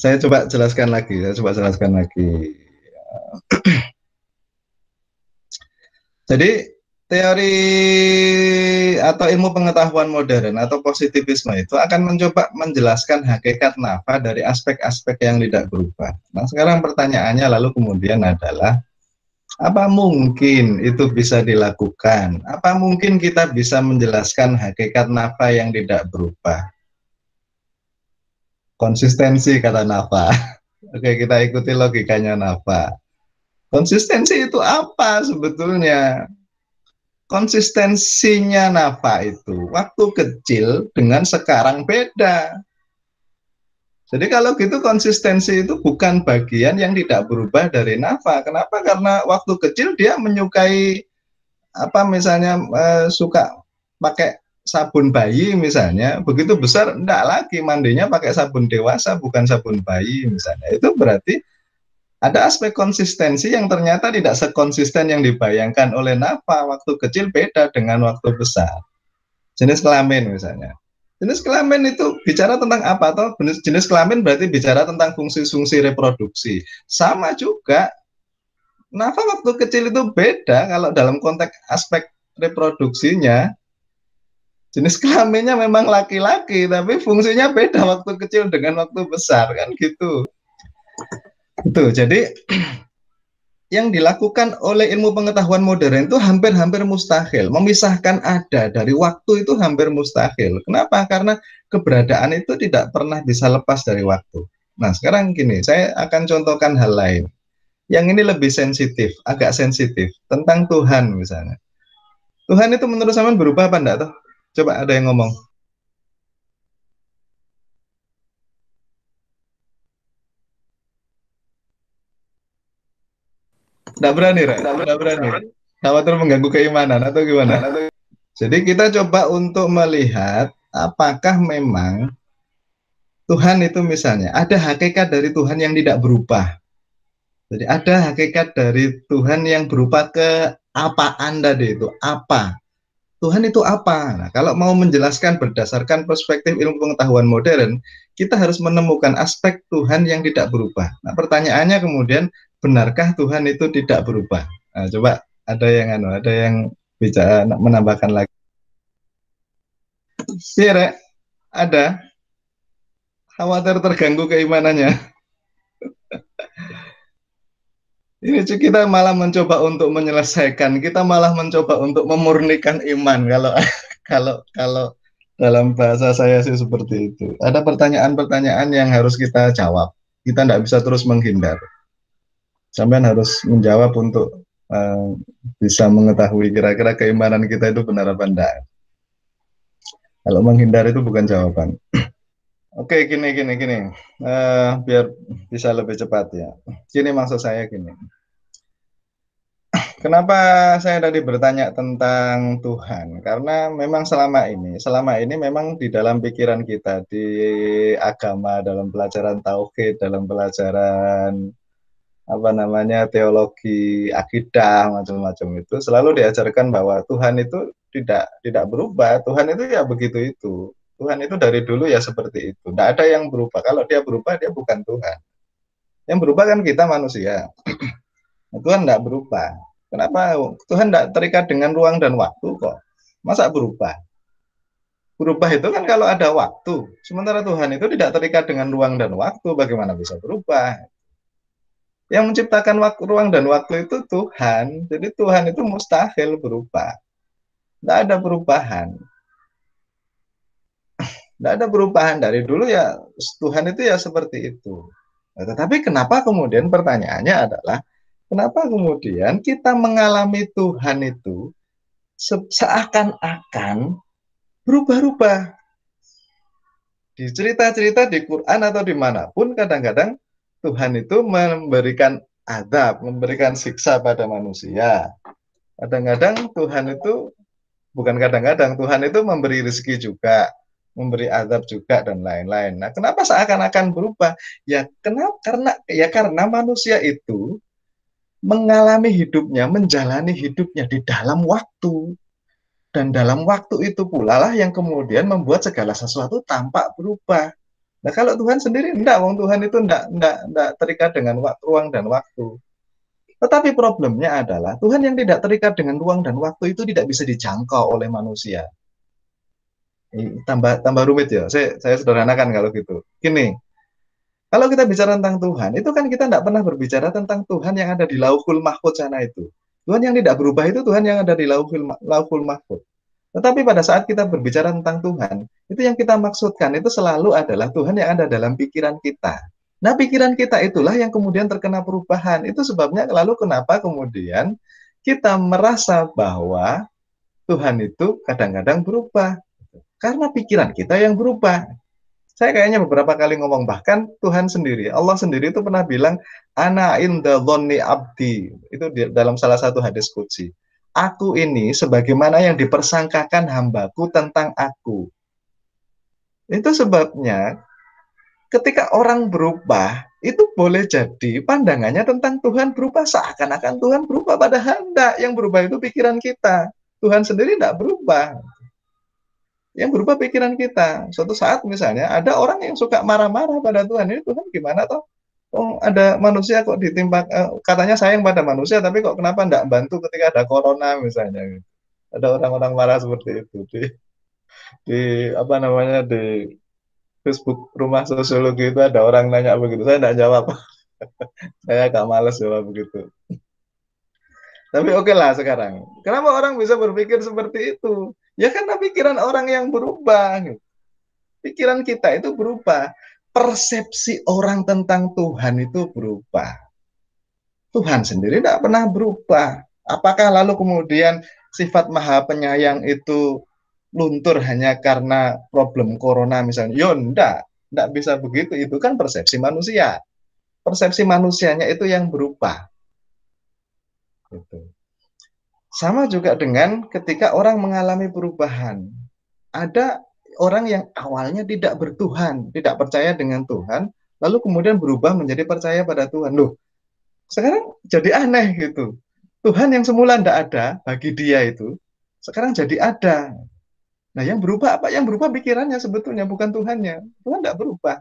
Saya coba jelaskan lagi. Jadi teori atau ilmu pengetahuan modern atau positivisme itu akan mencoba menjelaskan hakikat nafa dari aspek-aspek yang tidak berubah. Nah, sekarang pertanyaannya lalu kemudian adalah, apa mungkin itu bisa dilakukan? Apa mungkin kita bisa menjelaskan hakikat nafa yang tidak berubah? Konsistensi kata nafa. Oke, kita ikuti logikanya nafa. Konsistensi itu apa sebetulnya? Konsistensinya nafa itu waktu kecil dengan sekarang beda. Jadi kalau gitu konsistensi itu bukan bagian yang tidak berubah dari nafa. Kenapa? Karena waktu kecil dia menyukai apa misalnya suka pakai sabun bayi misalnya, begitu besar enggak lagi mandinya pakai sabun dewasa bukan sabun bayi misalnya. Itu berarti ada aspek konsistensi yang ternyata tidak sekonsisten yang dibayangkan oleh nafa. Waktu kecil beda dengan waktu besar. Jenis kelamin misalnya. Jenis kelamin itu bicara tentang apa? Atau jenis kelamin berarti bicara tentang fungsi-fungsi reproduksi. Sama juga, nafa waktu kecil itu beda kalau dalam konteks aspek reproduksinya. Jenis kelaminnya memang laki-laki, tapi fungsinya beda waktu kecil dengan waktu besar, kan gitu. Itu, jadi yang dilakukan oleh ilmu pengetahuan modern itu hampir-hampir mustahil. Memisahkan ada dari waktu itu hampir mustahil. Kenapa? Karena keberadaan itu tidak pernah bisa lepas dari waktu. Nah, sekarang gini, saya akan contohkan hal lain. Yang ini lebih sensitif, agak sensitif. Tentang Tuhan misalnya. Tuhan itu menurut zaman berubah apa enggak? Toh? Coba ada yang ngomong. Enggak berani, Ra? Enggak berani. Khawatir mengganggu keimanan atau gimana? Jadi kita coba untuk melihat apakah memang Tuhan itu misalnya ada hakikat dari Tuhan yang tidak berubah. Jadi ada hakikat dari Tuhan yang berupa keapaan tadi itu, apa? Tuhan itu apa? Nah, kalau mau menjelaskan berdasarkan perspektif ilmu pengetahuan modern, kita harus menemukan aspek Tuhan yang tidak berubah. Nah, pertanyaannya kemudian, benarkah Tuhan itu tidak berubah? Nah, coba ada yang bicara menambahkan lagi. Sire, ada khawatir terganggu keimanannya. Ini kita malah mencoba untuk menyelesaikan, kita malah mencoba untuk memurnikan iman. Kalau kalau dalam bahasa saya sih seperti itu. Ada pertanyaan-pertanyaan yang harus kita jawab. Kita tidak bisa terus menghindar. Sampai harus menjawab untuk bisa mengetahui kira-kira keimanan kita itu benar apa enggak. Kalau menghindar itu bukan jawaban. Oke, gini. Biar bisa lebih cepat ya. Gini maksud saya gini. Kenapa saya tadi bertanya tentang Tuhan? Karena memang selama ini memang di dalam pikiran kita, di agama, dalam pelajaran tauhid, dalam pelajaran apa namanya teologi, akidah, macam-macam itu selalu diajarkan bahwa Tuhan itu tidak berubah. Tuhan itu ya begitu itu. Tuhan itu dari dulu ya seperti itu. Tidak ada yang berubah. Kalau dia berubah, dia bukan Tuhan. Yang berubah kan kita manusia. Tuhan tidak berubah. Kenapa? Tuhan tidak terikat dengan ruang dan waktu kok. Masa berubah? Berubah itu kan kalau ada waktu. Sementara Tuhan itu tidak terikat dengan ruang dan waktu. Bagaimana bisa berubah? Yang menciptakan ruang dan waktu itu Tuhan. Jadi Tuhan itu mustahil berubah. Tidak ada perubahan. Tidak ada perubahan dari dulu ya. Tuhan itu ya seperti itu. Nah, tetapi kenapa kemudian pertanyaannya adalah kenapa kemudian kita mengalami Tuhan itu seakan-akan berubah-ubah. Di cerita-cerita di Quran atau dimanapun kadang-kadang Tuhan itu memberikan azab, memberikan siksa pada manusia. Kadang-kadang Tuhan itu, bukan kadang-kadang, Tuhan itu memberi rezeki juga, memberi azab juga dan lain-lain. Nah, kenapa seakan-akan berubah? Ya karena manusia itu mengalami hidupnya, menjalani hidupnya di dalam waktu. Dan dalam waktu itu pula lah yang kemudian membuat segala sesuatu tampak berubah. Nah, kalau Tuhan sendiri enggak, wong Tuhan itu enggak terikat dengan ruang dan waktu. Tetapi problemnya adalah Tuhan yang tidak terikat dengan ruang dan waktu itu tidak bisa dijangkau oleh manusia. Tambah rumit ya. Saya sederhanakan kalau gitu. Gini, kalau kita bicara tentang Tuhan, itu kan kita tidak pernah berbicara tentang Tuhan yang ada di Lauhul Mahfuz sana itu. Tuhan yang tidak berubah itu Tuhan yang ada di Lauhul Mahfuz. Tetapi pada saat kita berbicara tentang Tuhan, itu yang kita maksudkan itu selalu adalah Tuhan yang ada dalam pikiran kita. Nah, pikiran kita itulah yang kemudian terkena perubahan. Itu sebabnya lalu kenapa kemudian kita merasa bahwa Tuhan itu kadang-kadang berubah. Karena pikiran kita yang berubah. Saya kayaknya beberapa kali ngomong, bahkan Tuhan sendiri, Allah sendiri itu pernah bilang, ana inda dhonni abdi. Itu dalam salah satu hadis qudsi. Aku ini sebagaimana yang dipersangkakan hambaku tentang aku. Itu sebabnya ketika orang berubah, itu boleh jadi pandangannya tentang Tuhan berubah seakan-akan Tuhan berubah, padahal enggak. Yang berubah itu pikiran kita. Tuhan sendiri enggak berubah. Yang berubah pikiran kita. Suatu saat misalnya ada orang yang suka marah-marah pada Tuhan. Ini Tuhan gimana toh? Oh, ada manusia kok ditimpa, katanya sayang pada manusia, tapi kok kenapa enggak bantu ketika ada corona misalnya? Ada orang-orang marah seperti itu di apa namanya di Facebook Rumah Sosiologi itu ada orang nanya begitu. Saya enggak jawab. Saya agak males jawab begitu. Tapi oke lah sekarang. Kenapa orang bisa berpikir seperti itu? Ya karena pikiran orang yang berubah. Pikiran kita itu berubah. Persepsi orang tentang Tuhan itu berubah. Tuhan sendiri tidak pernah berubah. Apakah lalu kemudian sifat maha penyayang itu luntur hanya karena problem corona misalnya? Yo, enggak bisa begitu. Itu kan persepsi manusia. Persepsi manusianya itu yang berubah. Gitu. Sama juga dengan ketika orang mengalami perubahan. Ada orang yang awalnya tidak bertuhan, tidak percaya dengan Tuhan, lalu kemudian berubah menjadi percaya pada Tuhan. Loh, sekarang jadi aneh gitu. Tuhan yang semula tidak ada bagi dia itu, sekarang jadi ada. Nah, yang berubah apa? Yang berubah pikirannya sebetulnya, bukan Tuhannya. Tuhan tidak berubah.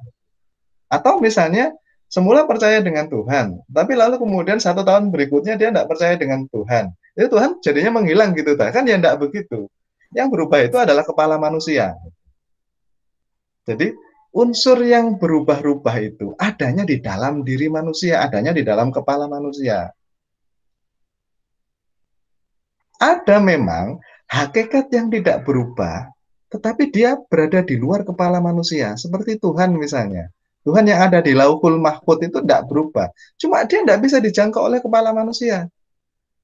Atau misalnya, semula percaya dengan Tuhan, tapi lalu kemudian 1 tahun berikutnya dia tidak percaya dengan Tuhan. Itu Tuhan jadinya menghilang gitu. Kan ya tidak begitu. Yang berubah itu adalah kepala manusia. Jadi unsur yang berubah-ubah itu adanya di dalam diri manusia, adanya di dalam kepala manusia. Ada memang hakikat yang tidak berubah, tetapi dia berada di luar kepala manusia, seperti Tuhan misalnya. Tuhan yang ada di Lauhul Mahfuz itu tidak berubah. Cuma dia tidak bisa dijangkau oleh kepala manusia.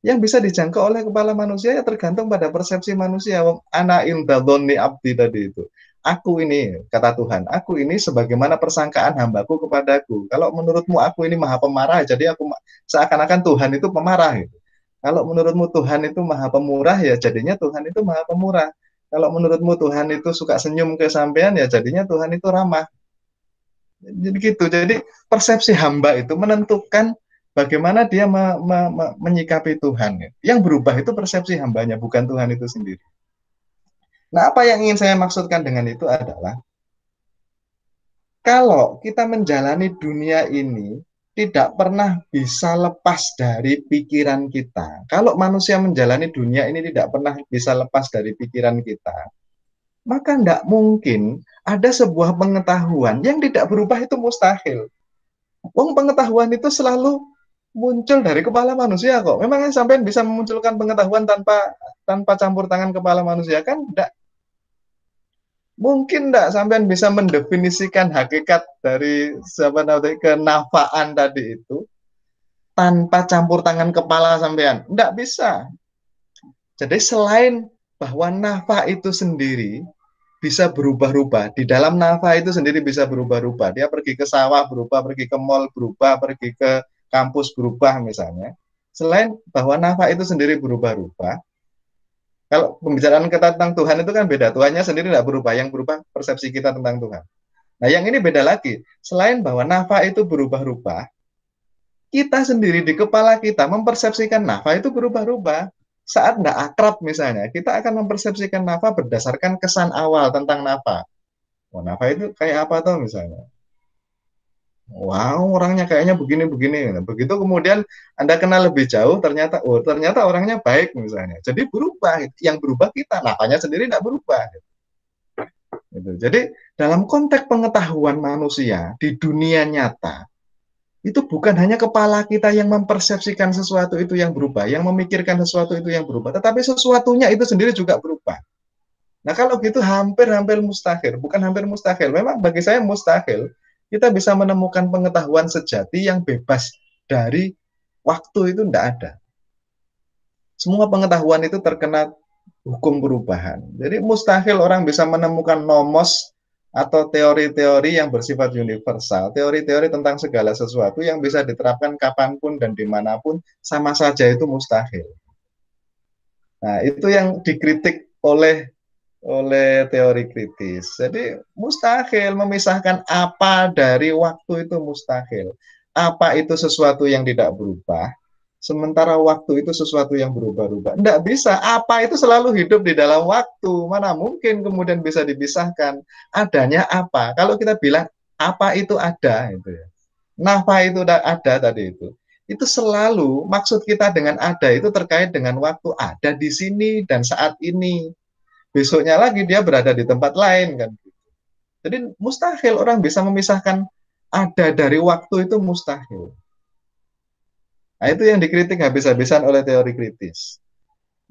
Yang bisa dijangkau oleh kepala manusia ya tergantung pada persepsi manusia. Ana inda dhonni abdi tadi itu. Aku ini, kata Tuhan, aku ini sebagaimana persangkaan hambaku kepadaku. Kalau menurutmu aku ini maha pemarah, jadi aku seakan-akan Tuhan itu pemarah. Gitu. Kalau menurutmu Tuhan itu maha pemurah, ya jadinya Tuhan itu maha pemurah. Kalau menurutmu Tuhan itu suka senyum ke sampean, ya jadinya Tuhan itu ramah. Jadi gitu. Jadi persepsi hamba itu menentukan bagaimana dia menyikapi Tuhan. Yang berubah itu persepsi hambanya, bukan Tuhan itu sendiri. Nah, apa yang ingin saya maksudkan dengan itu adalah kalau kita menjalani dunia ini tidak pernah bisa lepas dari pikiran kita. Kalau manusia menjalani dunia ini tidak pernah bisa lepas dari pikiran kita, maka tidak mungkin ada sebuah pengetahuan yang tidak berubah, itu mustahil. Pengetahuan itu selalu muncul dari kepala manusia kok. Memangnya sampai bisa memunculkan pengetahuan tanpa campur tangan kepala manusia kan? Tidak. Mungkin tidak sampai bisa mendefinisikan hakikat dari kenafaan tadi itu tanpa campur tangan kepala sampean. Tidak bisa. Jadi selain bahwa nafa itu sendiri bisa berubah-ubah, di dalam nafa itu sendiri bisa berubah-ubah. Dia pergi ke sawah berubah, pergi ke mall berubah, pergi ke kampus berubah misalnya. Selain bahwa nafa itu sendiri berubah-ubah, kalau pembicaraan kita tentang Tuhan itu kan beda. Tuhannya sendiri tidak berubah, yang berubah persepsi kita tentang Tuhan. Nah, yang ini beda lagi. Selain bahwa nafa itu berubah-ubah, kita sendiri di kepala kita mempersepsikan nafa itu berubah-ubah. saat tidak akrab misalnya, kita akan mempersepsikan nafa berdasarkan kesan awal tentang nafa. Oh, nafa itu kayak apa tuh misalnya? Wow, orangnya kayaknya begini-begini. Nah, begitu kemudian Anda kenal lebih jauh, ternyata, oh ternyata orangnya baik misalnya. Jadi berubah, yang berubah kita, nafanya sendiri tidak berubah. Gitu. Jadi dalam konteks pengetahuan manusia di dunia nyata, itu bukan hanya kepala kita yang mempersepsikan sesuatu itu yang berubah, yang memikirkan sesuatu itu yang berubah, tetapi sesuatunya itu sendiri juga berubah. Nah kalau gitu hampir-hampir mustahil, bukan hampir mustahil, memang bagi saya mustahil, kita bisa menemukan pengetahuan sejati yang bebas dari waktu itu tidak ada. Semua pengetahuan itu terkena hukum perubahan. Jadi mustahil orang bisa menemukan nomos atau teori-teori yang bersifat universal, teori-teori tentang segala sesuatu yang bisa diterapkan kapanpun dan dimanapun, sama saja itu mustahil. Nah, itu yang dikritik oleh teori kritis. Jadi mustahil memisahkan apa dari waktu, itu mustahil. Apa itu sesuatu yang tidak berubah, sementara waktu itu sesuatu yang berubah-ubah. Tidak bisa. Apa itu selalu hidup di dalam waktu. Mana mungkin kemudian bisa dipisahkan. Adanya apa? Kalau kita bilang apa itu ada, itu ya. Nafa itu ada tadi itu. Itu selalu maksud kita dengan ada itu terkait dengan waktu, ada di sini dan saat ini. Besoknya lagi dia berada di tempat lain kan. Jadi mustahil orang bisa memisahkan ada dari waktu, itu mustahil. Nah, itu yang dikritik habis-habisan oleh teori kritis.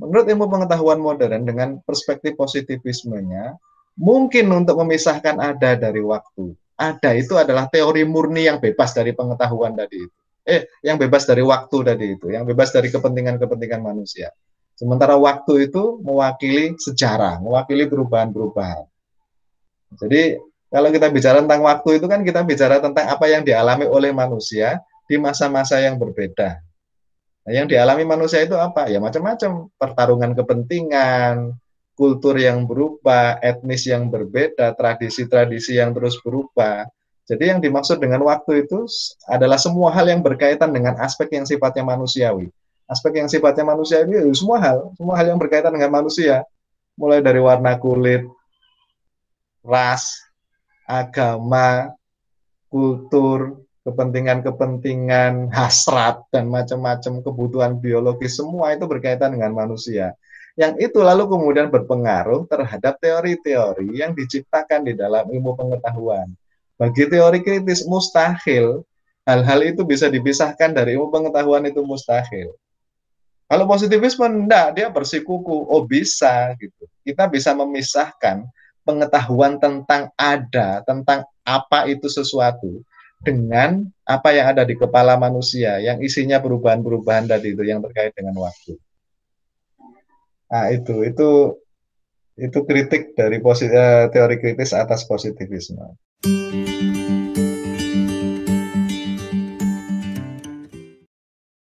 Menurut ilmu pengetahuan modern dengan perspektif positivismenya, mungkin untuk memisahkan ada dari waktu. Ada itu adalah teori murni yang bebas dari pengetahuan tadi itu. Yang bebas dari waktu tadi itu, yang bebas dari kepentingan-kepentingan manusia. Sementara waktu itu mewakili sejarah, mewakili perubahan-perubahan. Jadi kalau kita bicara tentang waktu itu kan kita bicara tentang apa yang dialami oleh manusia di masa-masa yang berbeda. Nah, yang dialami manusia itu apa? Ya macam-macam, pertarungan kepentingan, kultur yang berubah, etnis yang berbeda, tradisi-tradisi yang terus berubah. Jadi yang dimaksud dengan waktu itu adalah semua hal yang berkaitan dengan aspek yang sifatnya manusiawi. Aspek yang sifatnya manusiawi itu semua hal yang berkaitan dengan manusia, mulai dari warna kulit, ras, agama, kultur, kepentingan-kepentingan, hasrat, dan macam-macam kebutuhan biologis, semua itu berkaitan dengan manusia. Yang itu lalu kemudian berpengaruh terhadap teori-teori yang diciptakan di dalam ilmu pengetahuan. Bagi teori kritis mustahil, hal-hal itu bisa dipisahkan dari ilmu pengetahuan, itu mustahil. Kalau positivisme enggak, dia bersikuku, oh bisa gitu. Kita bisa memisahkan pengetahuan tentang ada, tentang apa itu sesuatu dengan apa yang ada di kepala manusia yang isinya perubahan-perubahan tadi itu yang terkait dengan waktu. Nah, itu kritik dari teori kritis atas positivisme.